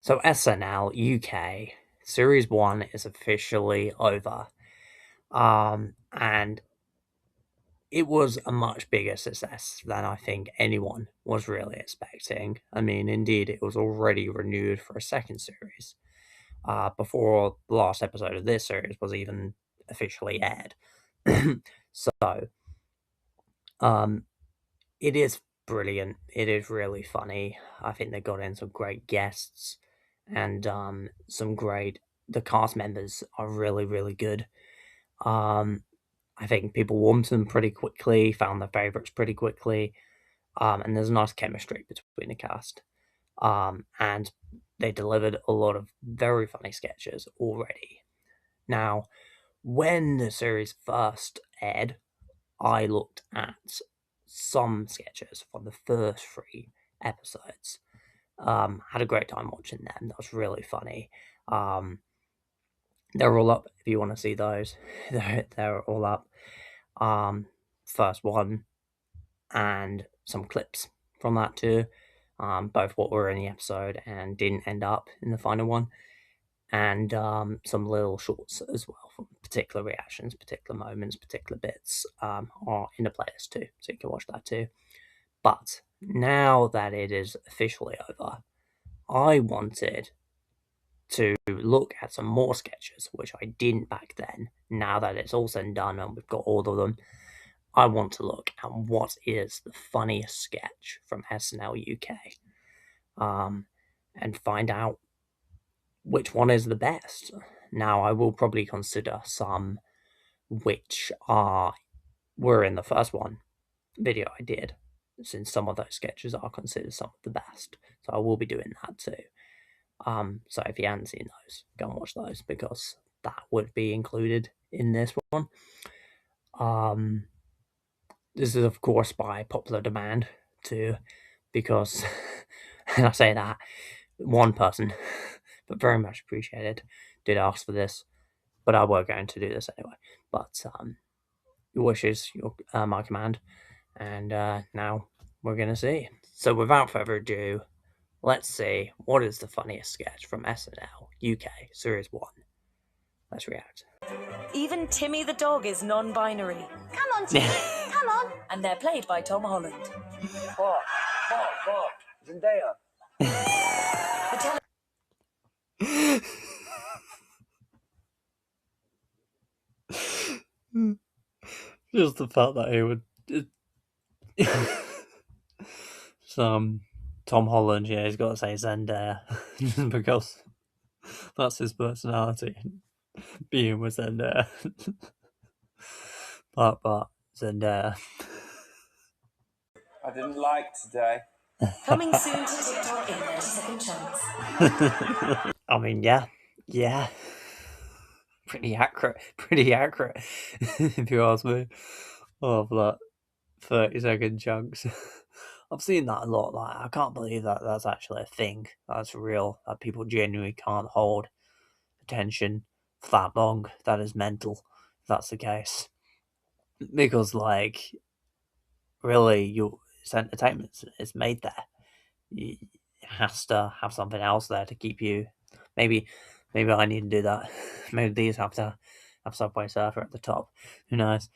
So SNL UK Series 1 is officially over. And it was a much bigger success than I think anyone was really expecting. I mean, indeed, it was already renewed for a second series before the last episode of this series was even officially aired. So, it is brilliant. It is really funny. I think they got in some great guests and the cast members are really, really good. I think people warmed to them pretty quickly, found their favourites pretty quickly, and there's a nice chemistry between the cast. And they delivered a lot of very funny sketches already. Now, when the series first aired, I looked at some sketches from the first 3 episodes. Had a great time watching them. That was really funny. They're all up if you want to see those. They're all up. First one and some clips from that too. Both what were in the episode and didn't end up in the final one. And some little shorts as well from particular reactions, particular moments, particular bits are in the playlist too, so you can watch that too. But now that it is officially over, I wanted to look at some more sketches, which I didn't back then. Now that it's all said and done and we've got all of them, I want to look at what is the funniest sketch from SNL UK, and find out which one is the best. Now, I will probably consider some which were in the first video I did, since some of those sketches are considered some of the best. So I will be doing that too. So if you haven't seen those, go and watch those, because that would be included in this one. This is, of course, by popular demand too, because, and I say that, one person, but very much appreciated, did ask for this, but I were going to do this anyway. But your wishes, my command, and now we're going to see. So without further ado, let's see what is the funniest sketch from SNL UK Series 1. Let's react. Even Timmy the dog is non-binary. Come on, Timmy, come on. And they're played by Tom Holland. Bark, Zendaya. Just the fact that he would... Some Tom Holland, yeah, he's got to say Zendaya, because that's his personality, being with Zendaya. but Zendaya. I didn't like today. Coming soon to TikTok in 30 Second Chunks. I mean, yeah. Pretty accurate, if you ask me. Of that 30-second chunks. I've seen that a lot. Like, I can't believe that that's actually a thing. That's real. That people genuinely can't hold attention for that long. That is mental, if that's the case. Because, like, really, it's entertainment. It's made there. It has to have something else there to keep you. Maybe I need to do that. Maybe these have to have Subway Surfer at the top. Who knows?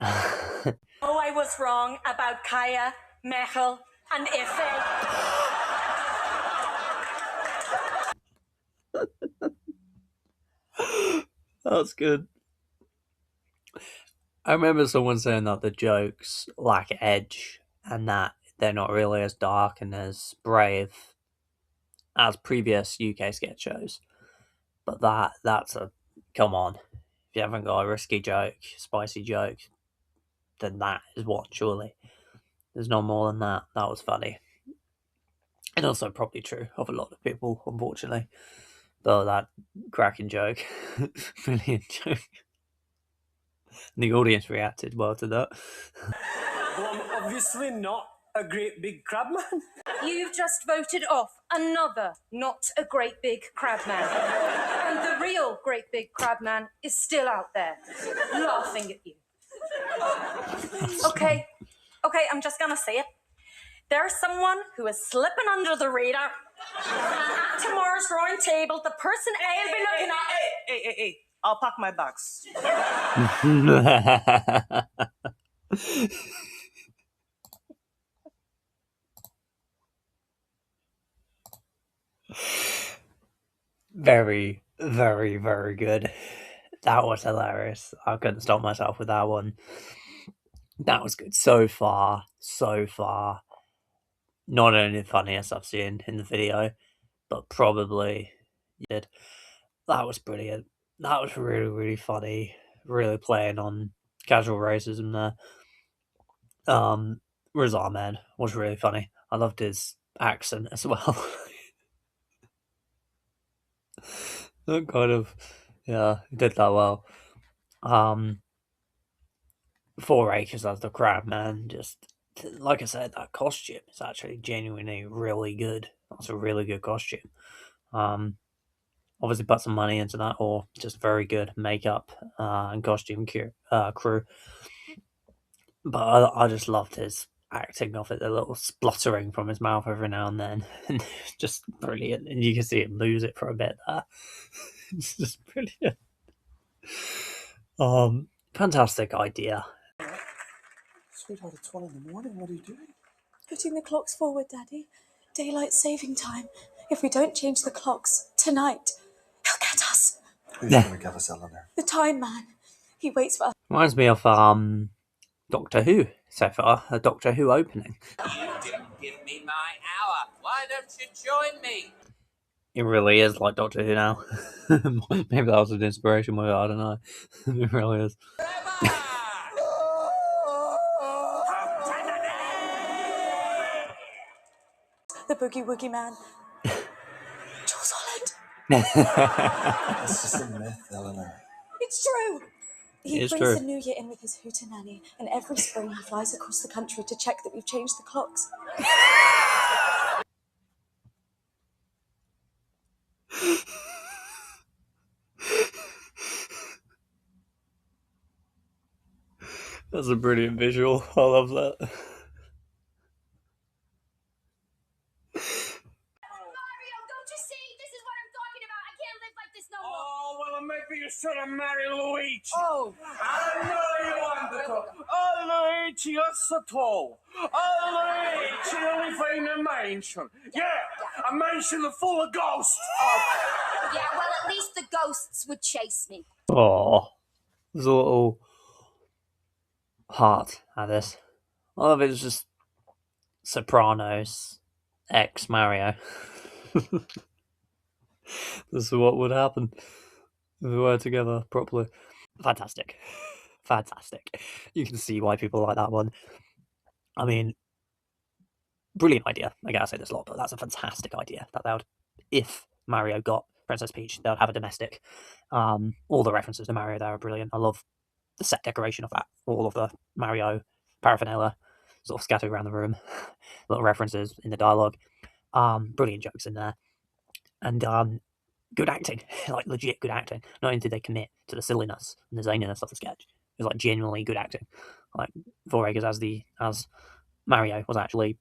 Oh, I was wrong about Kaya, Mechel, and Ife. That's good. I remember someone saying that the jokes lack edge and that they're not really as dark and as brave as previous UK sketch shows. But that's a... come on. If you haven't got a risky joke, spicy joke, then that is one, surely. There's no more than that. That was funny. And also probably true of a lot of people, unfortunately. Though that cracking joke. Brilliant joke. And the audience reacted well to that. Well, I'm obviously not a great big crab man. You've just voted off another not a great big crab man. And the real great big crab man is still out there, laughing at you. Okay, I'm just gonna say it. There's someone who is slipping under the radar. And at tomorrow's timetable, the person I'll be looking at. Hey, I'll pack my bags. Very, very, very good. That was hilarious. I couldn't stop myself with that one. That was good. So far. Not only the funniest I've seen in the video, but probably did. That was brilliant. That was really, really funny. Really playing on casual racism there. Rizal Man was really funny. I loved his accent as well. That kind of, yeah, he did that well. 4 Acres as the Crab Man, just like I said, that costume is actually genuinely really good. That's a really good costume. Obviously put some money into that, or just very good makeup and costume crew. But I just loved his acting of it, the little spluttering from his mouth every now and then. And it's just brilliant. And you can see him lose it for a bit there. It's just brilliant. Fantastic idea. Sweetheart, it's 1 in the morning. What are you doing? Putting the clocks forward, Daddy. Daylight saving time. If we don't change the clocks tonight, he'll get us. Who's going to get us, Eleanor? The time man. He waits for us. Reminds me of Doctor Who so far, a Doctor Who opening. You didn't give me my hour. Why don't you join me? It really is like Doctor Who now. Maybe that was an inspiration with it, I don't know. It really is. The boogie woogie man. Jules Holland. It's just a myth, Eleanor. It's true. He It's brings true. the new year in with his hootenanny, and every spring he flies across the country to check that we've changed the clocks. That's a brilliant visual. I love that. Mario, don't you see? This is what I'm talking about. I can't live like this no more. Oh, well, maybe you should have married Luigi. Oh. I know you want to. Oh, Luigi, you're so tall. Oh, Luigi, you live in a mansion. Yeah, a mansion full of ghosts. Yeah, well, at least the ghosts would chase me. Oh, there's a little heart at this. I love it. It's just Sopranos X Mario. This is what would happen if we were together properly. Fantastic. You can see why people like that one. I mean, brilliant idea. I gotta say this a lot, but that's a fantastic idea. That they would, if Mario got Princess Peach, they would have a domestic. All the references to Mario there are brilliant. I love the set decoration of that. All of the Mario paraphernalia sort of scattered around the room. Little references in the dialogue. Brilliant jokes in there. And good acting. Like legit good acting. Not only did they commit to the silliness and the zaniness of the sketch, it was like genuinely good acting. Like 4 Acres as Mario was actually,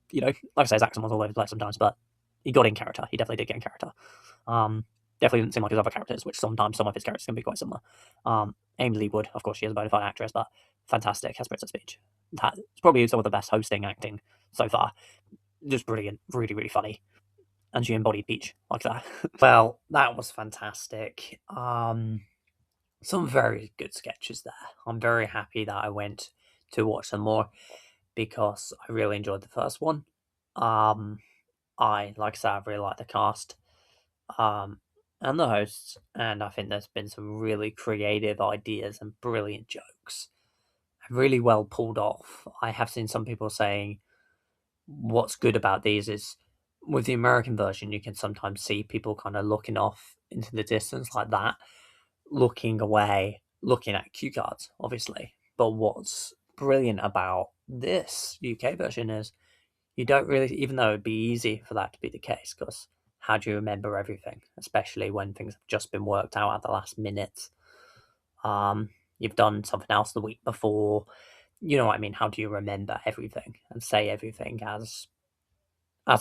you know, like I say, his accent was all over the place sometimes, but he got in character. He definitely did get in character. Definitely didn't seem like his other characters, which sometimes some of his characters can be quite similar. Amy Lee Wood, of course, she is a bona fide actress, but fantastic as Princess Peach. That's probably some of the best hosting acting so far. Just brilliant, really, really funny. And she embodied Peach like that. Well, that was fantastic. Some very good sketches there. I'm very happy that I went to watch some more because I really enjoyed the first one. Like I said, I really like the cast and the hosts, and I think there's been some really creative ideas and brilliant jokes. Really well pulled off. I have seen some people saying what's good about these is with the American version, you can sometimes see people kind of looking off into the distance like that, looking away, looking at cue cards, obviously. But what's brilliant about this UK version is you don't really, even though it'd be easy for that to be the case, because how do you remember everything, especially when things have just been worked out at the last minute? You've done something else the week before. You know what I mean? How do you remember everything and say everything as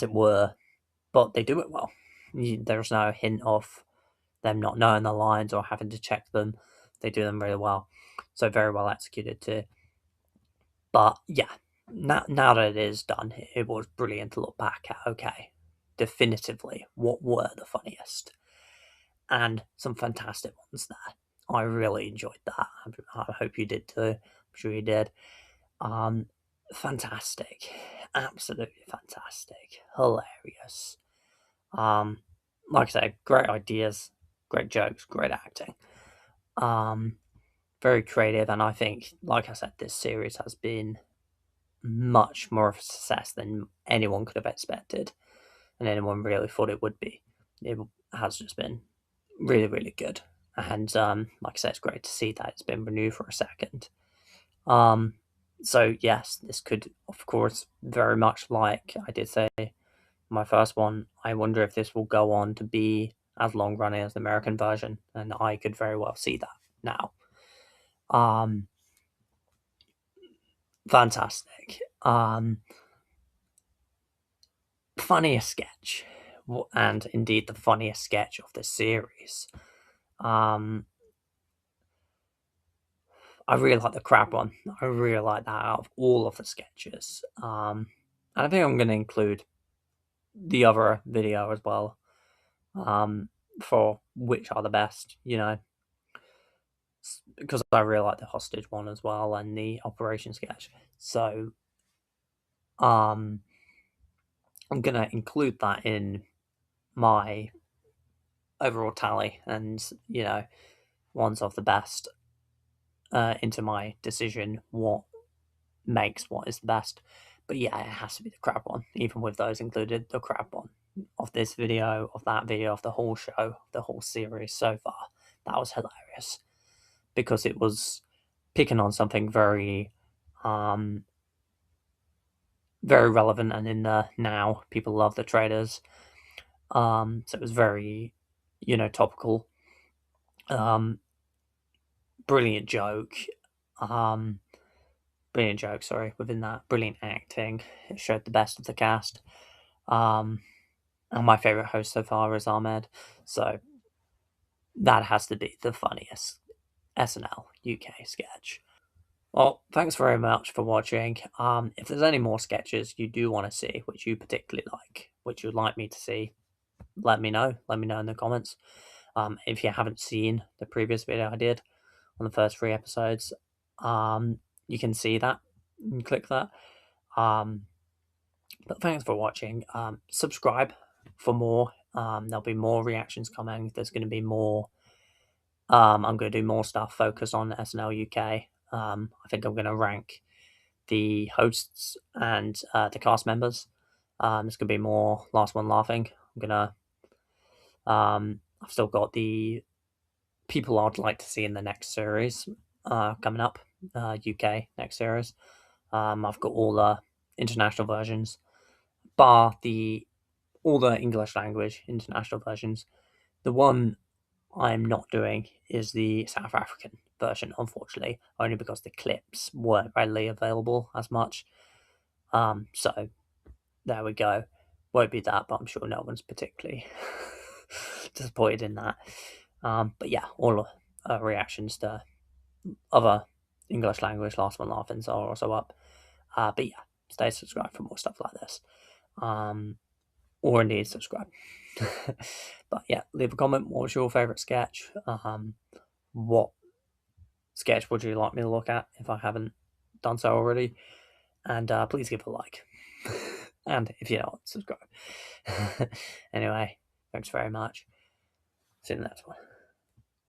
it were? But they do it well. there's no hint of them not knowing the lines or having to check them. They do them really well. So very well executed too. But yeah, now that it is done, it was brilliant to look back at. Okay, definitively, what were the funniest? And some fantastic ones there. I really enjoyed that. I hope you did too. I'm sure you did. Fantastic. Absolutely fantastic. Hilarious. Like I said, great ideas, great jokes, great acting. Very creative, and I think, like I said, this series has been much more of a success than anyone could have expected, and anyone really thought it would be. It has just been really, really good, and like I said, it's great to see that it's been renewed for a second. So yes, this could, of course, very much like I did say my first one, I wonder if this will go on to be as long running as the American version, and I could very well see that now. Fantastic. Funniest sketch, and indeed the funniest sketch of the series. I really like the crab one. I really like that out of all of the sketches. And I think I'm going to include the other video as well, for which are the best, because I really like the hostage one as well and the operation sketch. So, I'm going to include that in my overall tally and, ones of the best into my decision what makes what is the best. But yeah, it has to be the crab one, even with those included. The crab one of this video, of that video, of the whole show, the whole series so far, that was hilarious because it was picking on something very very relevant and in the now. People love the traders, so it was very topical. Brilliant joke. Brilliant joke, sorry, within that. Brilliant acting. It showed the best of the cast. And my favourite host so far is Ahmed. So that has to be the funniest SNL UK sketch. Well, thanks very much for watching. If there's any more sketches you do want to see, which you particularly like, which you'd like me to see, let me know. Let me know in the comments. If you haven't seen the previous video I did on the first 3 episodes, you can see that and click that. But thanks for watching. Subscribe for more. There'll be more reactions coming. There's going to be more. I'm going to do more stuff focused on SNL UK. I think I'm going to rank the hosts and the cast members. There's going to be more Last One Laughing. I'm going to. I've still got the people I'd like to see in the next series coming up. UK next series. I've got all the international versions, bar all the English language international versions. The one I'm not doing is the South African version, unfortunately, only because the clips weren't readily available as much. So there we go. Won't be that, but I'm sure no one's particularly disappointed in that. But yeah, all reactions to other English language Last One Laughings are also up. But yeah, stay subscribed for more stuff like this. Or indeed subscribe. But yeah, leave a comment. What was your favourite sketch? What sketch would you like me to look at if I haven't done so already? And please give a like. And if you're not, subscribe. Anyway, thanks very much. See you in the next one.